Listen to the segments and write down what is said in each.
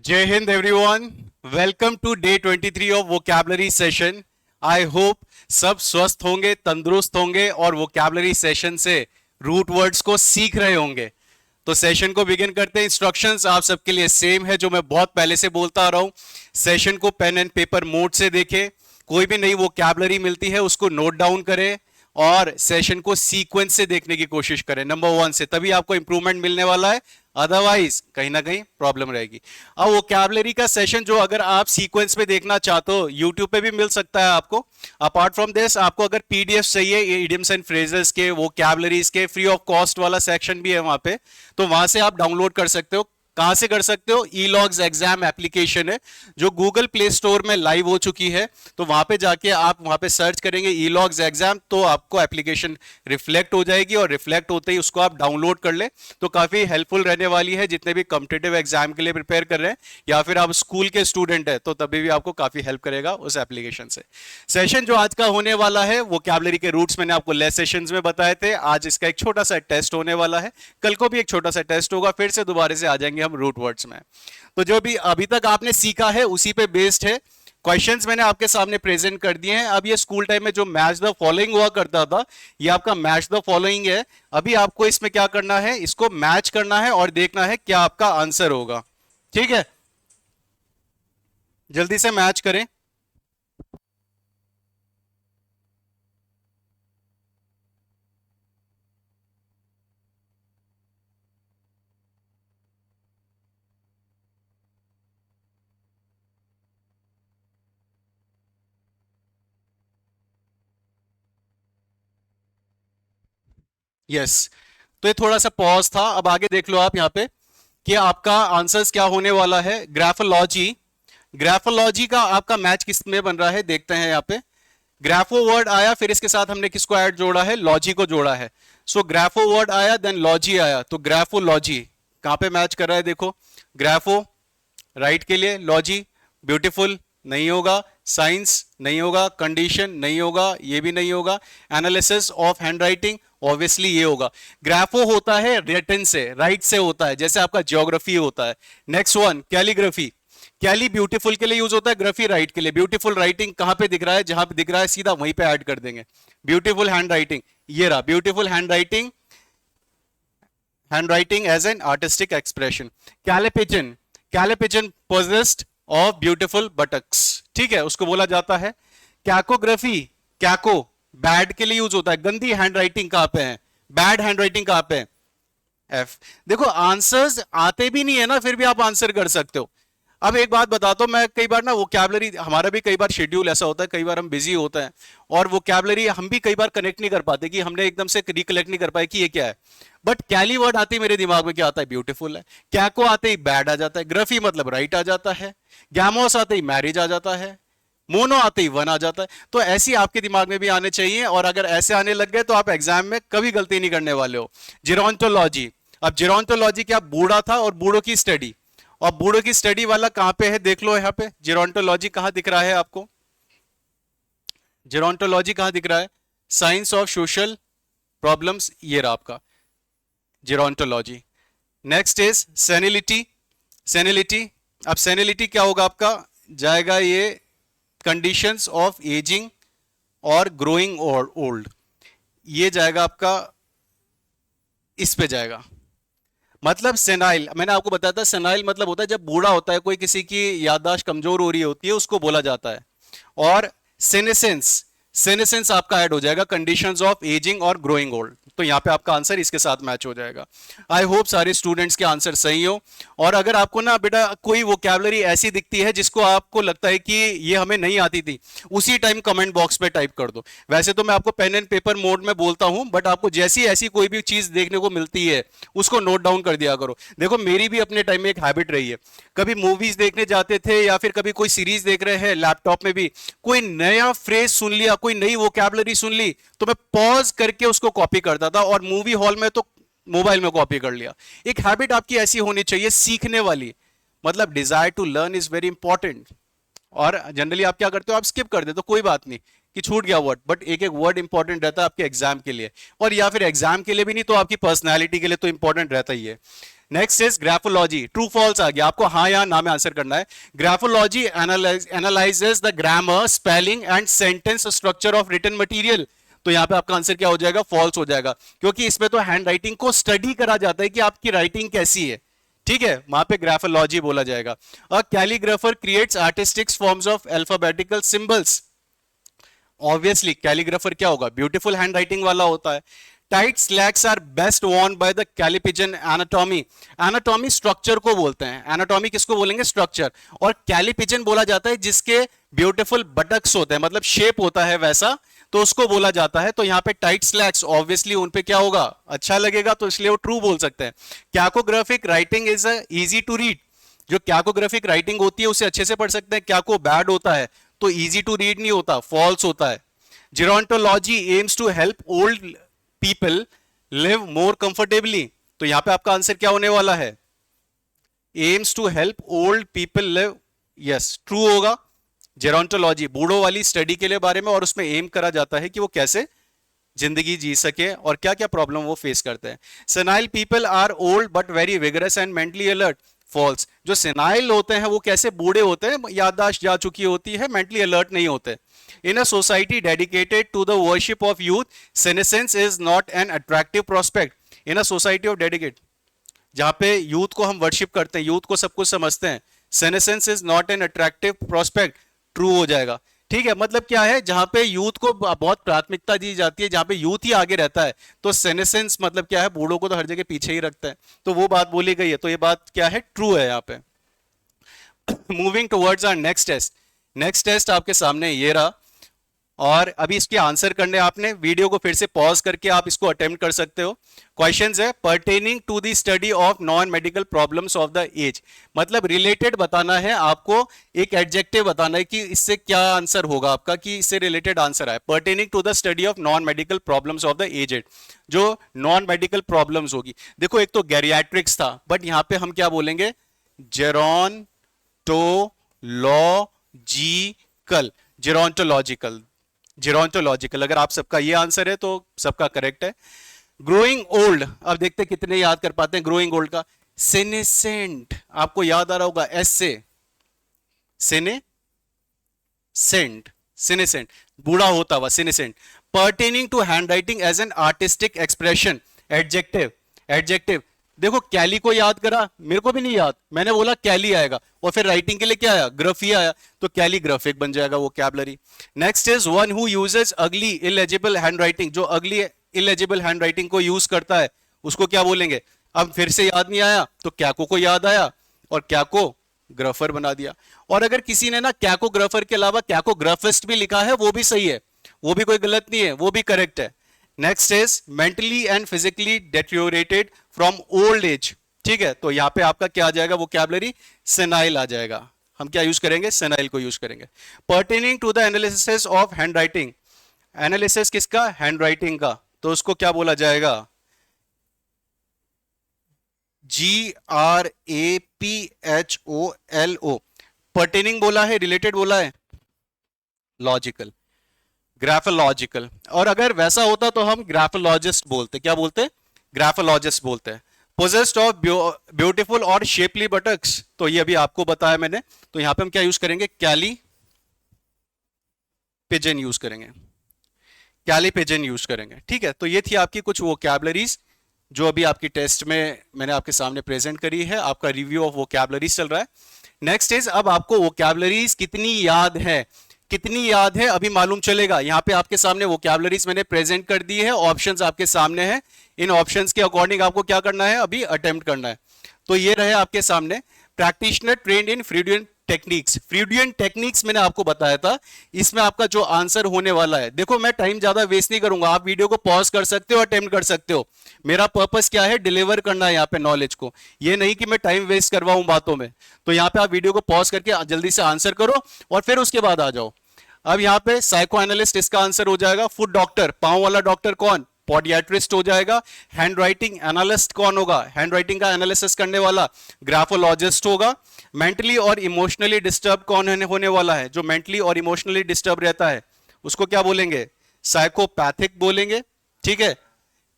Jai Hind everyone. Welcome to day 23 of vocabulary session. I hope सब स्वस्थ होंगे, तंदुरुस्त होंगे और vocabulary session से रूट वर्ड्स को सीख रहे होंगे। तो सेशन को बिगिन करते हैं। इंस्ट्रक्शंस आप सबके लिए सेम है जो मैं बहुत पहले से बोलता आ रहा हूं। सेशन को पेन एंड पेपर मोड से देखें, कोई भी नई वोकैबुलरी मिलती है उसको नोट डाउन करें और सेशन को सीक्वेंस से देखने की कोशिश करें, नंबर 1 से, तभी आपको इंप्रूवमेंट मिलने वाला है, अदरवाइज कहीं ना कहीं प्रॉब्लम रहेगी। अब वोकैबुलरी का सेशन जो अगर आप सीक्वेंस में देखना चाहते हो यूट्यूब पे भी मिल सकता है आपको। अपार्ट फ्रॉम दिस आपको अगर पीडीएफ चाहिए इडियम्स एंड फ्रेजेस के, वोकैबुलरीज के, फ्री ऑफ कॉस्ट वाला सेक्शन भी है वहां पे, तो वहां से आप डाउनलोड कर सकते हो। कहां से कर सकते हो? ई-लॉग्स एग्जाम एप्लीकेशन है जो गूगल प्ले स्टोर में लाइव हो चुकी है, तो वहां पे जाके आप वहां पे सर्च करेंगे ई-लॉग्स एग्जाम, तो आपको एप्लीकेशन रिफ्लेक्ट हो जाएगी और रिफ्लेक्ट होते ही उसको आप डाउनलोड कर ले, तो काफी हेल्पफुल रहने वाली है जितने भी कॉम्पिटिटिव एग्जाम के लिए प्रिपेयर कर रहे हैं या फिर आप स्कूल के स्टूडेंट है, तो तभी भी आपको काफी हेल्प करेगा उस एप्लीकेशन से। सेशन जो आज का होने वाला है वोकैबुलरी के रूट्स मैंने आपको लेस सेशंस में बताए थे, आज इसका एक छोटा सा टेस्ट होने वाला है, कल को भी एक छोटा सा टेस्ट होगा, फिर से दोबारा से आ जाएंगे हम रूट वर्ड्स में। तो जो भी अभी तक आपने सीखा है उसी पे बेस्ड है। क्वेश्चंस मैंने आपके सामने प्रेजेंट कर दिए हैं। अब ये स्कूल टाइम में जो मैच द फॉलोइंग हुआ करता था, ये आपका मैच द फॉलोइंग है। अभी आपको इसमें क्या करना है, इसको मैच करना है और देखना है क्या आपका आंसर होगा। ठीक है, जल्दी से मैच करें। यस, तो ये थोड़ा सा पॉज था, अब आगे देख लो आप यहां पे कि आपका आंसर्स क्या होने वाला है। ग्राफोलॉजी, ग्राफोलॉजी का आपका मैच किस में बन रहा है देखते हैं। यहाँ पे ग्राफो वर्ड आया, फिर इसके साथ हमने किसको ऐड जोड़ा है, लॉजी को जोड़ा है। सो ग्राफो वर्ड आया देन लॉजी आया, तो ग्राफोलॉजी कहां पे मैच कर रहा है देखो। ग्राफो राइट के लिए, लॉजी ब्यूटीफुल नहीं होगा, साइंस नहीं होगा, कंडीशन नहीं होगा, ये भी नहीं होगा, एनालिसिस ऑफ हैंडराइटिंग ऑब्वियसली ये होगा। ग्राफो होता है रिटन से, राइट से होता है, जैसे आपका ज्योग्राफी होता है। नेक्स्ट वन कैलीग्राफी, कैली ब्यूटीफुल के लिए यूज होता है, ग्राफी राइट के लिए। ब्यूटीफुल राइटिंग कहां पे दिख रहा है, जहां पे दिख रहा है सीधा वहीं पे ऐड कर देंगे। ब्यूटीफुल हैंड राइटिंग, ये रहा beautiful handwriting, hand writing as an artistic expression. Callipygian, callipygian possessed of beautiful buttocks, ठीक है, उसको बोला जाता है। कैकोग्राफी, कैको बैड के लिए यूज होता है, गंदी हैंड राइटिंग कहां पे है, बैड हैंड राइटिंग कहां पे है, एफ। देखो आंसर्स आते भी नहीं है ना, फिर भी आप आंसर कर सकते हो। अब एक बात बताता हूं, मैं कई बार ना वोकैबुलरी, हमारा भी कई बार शेड्यूल ऐसा होता है, कई बार हम बिजी होते हैं और वोकैबुलरी हम भी कई बार कनेक्ट नहीं कर पाते कि हमने एकदम से रिकलेक्ट नहीं कर पाए कि ये क्या है। बट कैली वर्ड आते ही मेरे दिमाग में क्या आता है, ब्यूटीफुल है। कैको आते ही बैड आ जाता है, ग्राफी मतलब राइट आ जाता है, गैमोस आते ही मैरिज आ जाता है, मोनो आते ही वन आ जाता है। तो ऐसी आपके दिमाग में भी आने चाहिए, और अगर ऐसे आने लग गए तो आप एग्जाम में कभी गलती नहीं करने वाले हो। जिरोंटोलॉजी, अब जिरोंटोलॉजी क्या, बूढ़ा था और बूढ़ों की स्टडी, और बूढ़ों की स्टडी वाला कहां पे है देख लो, यहां पे जिरोंटोलॉजी कहां दिख रहा है आपको, जिरोंटोलॉजी कहां दिख रहा है, साइंस ऑफ सोशल प्रॉब्लम्स, ये रहा आपका जिरोंटोलॉजी। नेक्स्ट इज सेनिलिटी, सेनिलिटी, अब सेनिलिटी क्या होगा आपका, जाएगा ये कंडीशंस ऑफ एजिंग और ग्रोइंग ओल्ड, ये जाएगा आपका, इस पे जाएगा। मतलब सेनाइल, मैंने आपको बताया था सेनाइल मतलब होता है जब बूढ़ा होता है कोई, किसी की याददाश्त कमजोर हो रही होती है, उसको बोला जाता है। और सेनेसेंस, सेनेसेंस आपका ऐड हो जाएगा कंडीशंस ऑफ एजिंग और ग्रोइंग ओल्ड, तो यहां पे आपका आंसर इसके साथ मैच हो जाएगा। आई होप सारे स्टूडेंट्स के आंसर सही हो। और अगर आपको ना बेटा कोई वोकैबुलरी ऐसी दिखती है जिसको आपको लगता है कि ये हमें नहीं आती थी, उसी टाइम कमेंट बॉक्स पे टाइप कर दो। वैसे तो मैं आपको पेन एंड पेपर मोड में बोलता हूं, बट आपको जैसी ऐसी कोई भी चीज देखने को मिलती है उसको नोट डाउन कर दिया करो। देखो मेरी भी अपने टाइम में एक हैबिट रही है, कभी मूवीज देखने जाते थे या फिर कभी कोई सीरीज देख रहे हैं लैपटॉप में भी, कोई नया फ्रेज सुन लिया, कोई नई वोकैबुलरी सुन ली, तो मैं पॉज करके उसको कॉपी करता था, और मूवी हॉल में तो मोबाइल में कॉपी कर लिया। एक हैबिट आपकी ऐसी होनी चाहिए सीखने वाली, मतलब desire to learn is very important. और जनरली आप क्या करते हो, आप स्किप कर देते हो, कोई बात नहीं कि छूट गया वर्ड, बट एक एक वर्ड इंपॉर्टेंट रहता है आपके एग्जाम के लिए, और या फिर एग्जाम के लिए भी नहीं तो आपकी पर्सनैलिटी के लिए तो इंपॉर्टेंट रहता ही है। Next is graphology, true false आ गया, आपको हाँ या ना में आंसर करना है। Graphology analyses the grammar, spelling and sentence structure of written material. तो यहां पे आपका आंसर क्या हो जाएगा? फॉल्स हो जाएगा, क्योंकि इसमें तो हैंड राइटिंग को स्टडी करा जाता है कि आपकी राइटिंग कैसी है, ठीक है, वहां पे ग्राफोलॉजी बोला जाएगा। A calligrapher creates artistic forms of alphabetical symbols. Obviously calligrapher क्या होगा? ब्यूटीफुल हैंड राइटिंग वाला होता है। Tight slacks are best worn by the callipygian anatomy. Anatomy structure को बोलते हैं, एनाटॉमी किसको बोलेंगे? स्ट्रक्चर। और कैलिपिजन बोला जाता है जिसके ब्यूटीफुल बटक्स होते हैं, मतलब शेप होता है वैसा, तो उसको बोला जाता है। तो यहाँ पे टाइट स्लैक्स ऑब्वियसली उन पे क्या होगा? अच्छा लगेगा, तो इसलिए वो ट्रू बोल सकते हैं। Cacographic writing is easy to read. जो कैकोग्राफिक राइटिंग होती है उसे अच्छे से पढ़ सकते हैं। कैको बैड होता है तो इजी टू रीड नहीं होता, फॉल्स होता है। Gerontology aims to help old people live more comfortably. तो यहां पे आपका आंसर क्या होने वाला है? Aims to help old people live, yes true होगा। जेरोंटोलॉजी बूढ़ों वाली स्टडी के लिए बारे में, और उसमें एम करा जाता है कि वो कैसे जिंदगी जी सके और क्या क्या प्रॉब्लम वो फेस करते हैं। Senile people are old but very vigorous and mentally alert. False. जो सेनाइल होते हैं वो कैसे? बूढ़े होते हैं, याददाश्त जा चुकी होती है, मेंटली अलर्ट नहीं होते। In a society dedicated to the worship of youth, senescence is not an attractive prospect. In a society of dedicate, जहां पे यूथ को हम वर्शिप करते हैं, यूथ को सब कुछ समझते हैं, senescence is not an attractive prospect, true हो जाएगा। ठीक है, मतलब क्या है? जहां पे यूथ को बहुत प्राथमिकता दी जाती है, जहां पे यूथ ही आगे रहता है, तो सेनेसेंस मतलब क्या है? बूढ़ों को तो हर जगह पीछे ही रखता है, तो वो बात बोली गई है, तो ये बात क्या है? ट्रू है यहाँ पे। Moving towards our next test. Next test आपके सामने ये रहा, और अभी इसके आंसर करने आपने वीडियो को फिर से पॉज करके आप इसको अटेम्प्ट कर सकते हो। क्वेश्चंस है pertaining to the study of non medical problems of the age, मतलब रिलेटेड बताना है आपको, एक एडजेक्टिव बताना है कि इससे क्या आंसर होगा आपका, कि इससे रिलेटेड आंसर है। Pertaining to the study of non medical problems of the aged, जो नॉन मेडिकल प्रॉब्लम्स होगी। देखो एक तो गैरियाट्रिक्स था, बट यहां पे हम क्या बोलेंगे? जेरोंटोलॉजिकल, जेरोंटोलॉजिकल, जेरोंटोलॉजिकल। अगर आप सबका ये आंसर है तो सबका करेक्ट है। ग्रोइंग ओल्ड, अब देखते हैं कितने याद कर पाते हैं ग्रोइंग ओल्ड का। सेनेसेंट, आपको याद आ रहा होगा एस से, सेनेसेंट, सेनेसेंट बूढ़ा होता हुआ, senescent. Pertaining to hand writing as an artistic expression, adjective, adjective. देखो कैली को याद करा, मेरे को भी नहीं याद, मैंने बोला कैली आएगा, और फिर राइटिंग के लिए क्या आया? ग्राफी आया, तो कैलीग्राफिक बन जाएगा वो कैबलरी। Next is one who uses ugly illegible handwriting, जो अगली इलेजिबल हैंडराइटिंग को यूज करता है उसको क्या बोलेंगे? अब फिर से याद नहीं आया तो कैको को याद आया, और कैको ग्राफर बना दिया। और अगर किसी ने ना कैकोग्राफर के अलावा कैकोग्राफिस्ट भी लिखा है, वो भी सही है, वो भी कोई गलत नहीं है, वो भी करेक्ट है। Next is mentally and physically deteriorated from old age, ठीक है, तो यहां पे आपका क्या आ जाएगा? वोकैबुलरी सेनाइल आ जाएगा। हम क्या यूज करेंगे? सेनाइल को यूज करेंगे। Pertaining to the analysis of hand writing, analysis किसका? हैंड राइटिंग का, तो उसको क्या बोला जाएगा? GRAPHOLO। पर्टेनिंग बोला है, रिलेटेड बोला है, लॉजिकल, ग्राफोलॉजिकल। और अगर वैसा होता तो हम ग्राफोलॉजिस्ट बोलते, क्या बोलते? ग्राफोलॉजिस्ट बोलते हैं। पोजेस्ड ऑफ ब्यूटीफुल और शेपली बटक्स, तो ये अभी आपको बताया मैंने, तो यहां पे हम क्या यूज करेंगे? कैली पिजन यूज करेंगे, कैली पिजन यूज करेंगे। ठीक है, तो ये थी आपकी कुछ वोकैबुलरीज जो अभी आपकी टेस्ट में मैंने आपके सामने प्रेजेंट करी है। आपका रिव्यू ऑफ वोकैबुलरीज चल रहा है। नेक्स्ट इज, अब आपको वोकैबुलरीज कितनी याद है, कितनी याद है अभी मालूम चलेगा। यहाँ पे आपके सामने वोकैबुलरीज मैंने प्रेजेंट कर दी है, ऑप्शंस आपके सामने हैं, इन ऑप्शंस के अकॉर्डिंग आपको क्या करना है? अभी अटेम्प्ट करना है। तो ये रहे आपके सामने, प्रैक्टिशनर ट्रेंड इन फ्रीडियन टेक्निक्स। फ्रीडियन टेक्निक्स मैंने आपको बताया था, इसमें आपका जो आंसर होने वाला है, देखो मैं टाइम ज्यादा वेस्ट नहीं करूंगा, आप वीडियो को पॉज कर सकते हो, अटेम्प्ट कर सकते हो। मेरा पर्पस क्या है? डिलीवर करना है यहाँ पे नॉलेज को, ये नहीं कि मैं टाइम वेस्ट करवाऊं बातों में। तो यहाँ पे आप वीडियो को पॉज करके जल्दी से आंसर करो और फिर उसके बाद आ जाओ। अब यहाँ पे साइको एनालिस्ट इसका आंसर हो जाएगा। फुट डॉक्टर, पांव वाला डॉक्टर कौन? पॉडियाट्रिस्ट हो जाएगा। हैंड राइटिंग एनालिस्ट कौन होगा? हैंड राइटिंग का एनालिसिस करने वाला ग्राफोलॉजिस्ट होगा। मेंटली और इमोशनली डिस्टर्ब कौन होने वाला है? जो मेंटली और इमोशनली डिस्टर्ब रहता है उसको क्या बोलेंगे? साइकोपैथिक बोलेंगे। ठीक है,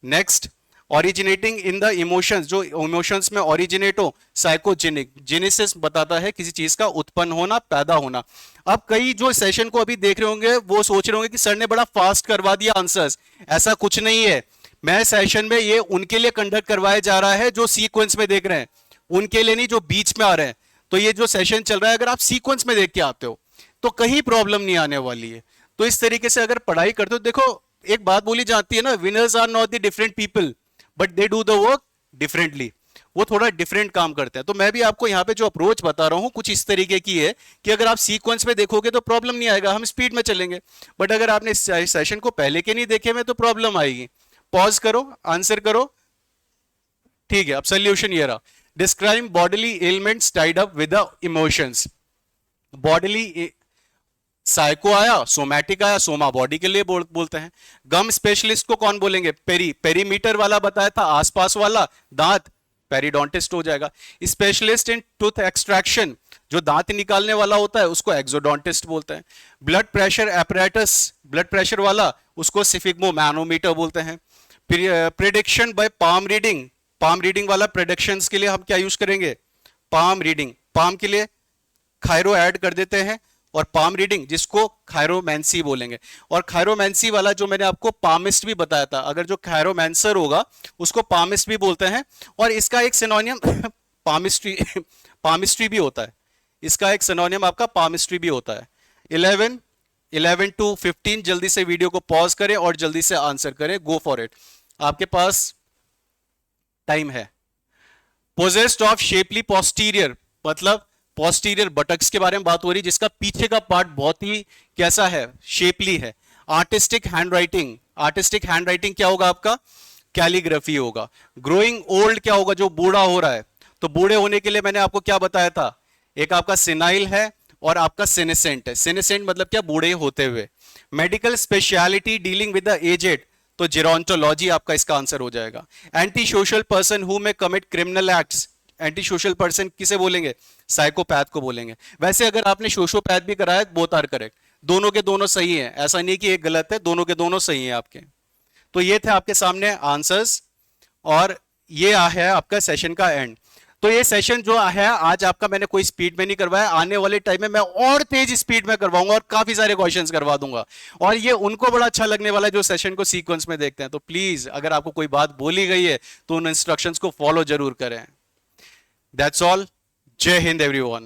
next. Originating in the emotions, जो इमोशंस में ओरिजिनेट हो, साइकोजेनिक, जेनेसिस बताता है किसी चीज का उत्पन्न होना, पैदा होना। अब कई जो सेशन को अभी देख रहे होंगे वो सोच रहे होंगे कि सर ने बड़ा फास्ट करवा दिया आंसर्स। ऐसा कुछ नहीं है। मैं सेशन में ये उनके लिए कंडक्ट करवाया जा रहा है जो सीक्वेंस में देख रहे हैं, उनके लिए नहीं जो बीच में आ रहे हैं। तो ये जो सेशन चल रहा है, अगर आप सीक्वेंस में देख के आते हो तो कहीं प्रॉब्लम नहीं आने वाली है। तो इस तरीके से अगर पढ़ाई करते हो, देखो एक बात बोली जाती है ना, winners are not the different people but they do the work differently. वो थोड़ा डिफरेंट काम करते हैं। तो मैं भी आपको यहाँ पे जो अप्रोच बता रहा हूँ कुछ इस तरीके की है कि अगर आप सीक्वेंस में देखोगे तो प्रॉब्लम नहीं आएगा, हम स्पीड में चलेंगे। बट अगर आपने सेशन को पहले के नहीं देखे में तो प्रॉब्लम आएगी। पॉज करो, आंसर करो। ठीक है, अब सोल्यूशन ये रहा। Describe bodily elements tied up with the emotions. Bodily psycho आया, सोमैटिक आया, सोमा बॉडी के लिए बोलते हैं। गम स्पेशलिस्ट को कौन बोलेंगे? पेरीमीटर वाला बताया था, आसपास वाला दांत, पेरिडोंटिस्ट हो जाएगा। स्पेशलिस्ट इन टूथ एक्सट्रैक्शन, जो दांत निकालने वाला होता है उसको एक्सोडोंटिस्ट बोलते हैं। Blood pressure apparatus, blood pressure वाला, उसको सिफिग्मो मैनोमीटर बोलते हैं। Prediction by palm reading, palm reading वाला प्रेडिक्शंस के लिए हम क्या यूज करेंगे? Palm reading. पाम के लिए खायरो ऐड कर देते हैं, और पाम रीडिंग जिसको खायरोमैंसी बोलेंगे। और खायरोमैंसी वाला जो मैंने आपको पामिस्ट भी बताया था, अगर जो खायरोमैंसर होगा उसको पामिस्ट भी बोलते हैं। और इसका एक सिनोनियम पामिस्ट्री पामिस्ट्री भी होता है। इसका एक सिनोनियम आपका पामिस्ट्री भी होता है। 11 to 15 जल्दी से वीडियो को पॉज करें और जल्दी से आंसर करें। गो फॉर इट, आपके पास टाइम है। पोजेस्ड ऑफ शेपली पोस्टीरियर, मतलब पोस्टीरियर बटक्स के बारे में बात हो रही, जिसका पीछे का पार्ट बहुत ही कैसा है? शेपली है। आर्टिस्टिक हैंडराइटिंग, आर्टिस्टिक हैंडराइटिंग क्या होगा आपका? कैलीग्राफी होगा। ग्रोइंग ओल्ड क्या होगा? जो बूढ़ा हो रहा है। तो बूढ़े होने के लिए मैंने आपको क्या बताया था? एक आपका सिनाइल है और आपका सेनेसेंट है। सेनेसेंट मतलब क्या? बूढ़े होते हुए। Medical speciality dealing with the aged, तो जेरोंटोलॉजी आपका इसका आंसर हो जाएगा। Anti social person who may commit criminal acts, anti social person किसे बोलेंगे? साइकोपैथ को बोलेंगे। वैसे अगर आपने सोशोपैथ भी कराया, बोथ आर करेक्ट, दोनों के दोनों सही हैं, ऐसा नहीं कि एक गलत है, दोनों के दोनों सही हैं आपके। तो ये थे आपके सामने आंसर्स, और ये है आपका सेशन का एंड। तो ये सेशन जो है आज आपका, मैंने कोई स्पीड में नहीं करवाया, आने वाले टाइम में मैं और तेज स्पीड में करवाऊंगा और काफी सारे क्वेश्चंस करवा दूंगा। और ये उनको बड़ा अच्छा लगने वाला है जो सेशन को सीक्वेंस में देखते हैं। तो प्लीज अगर आपको कोई बात बोली गई है तो उन इंस्ट्रक्शंस को फॉलो जरूर करें। That's all. Jai Hind everyone.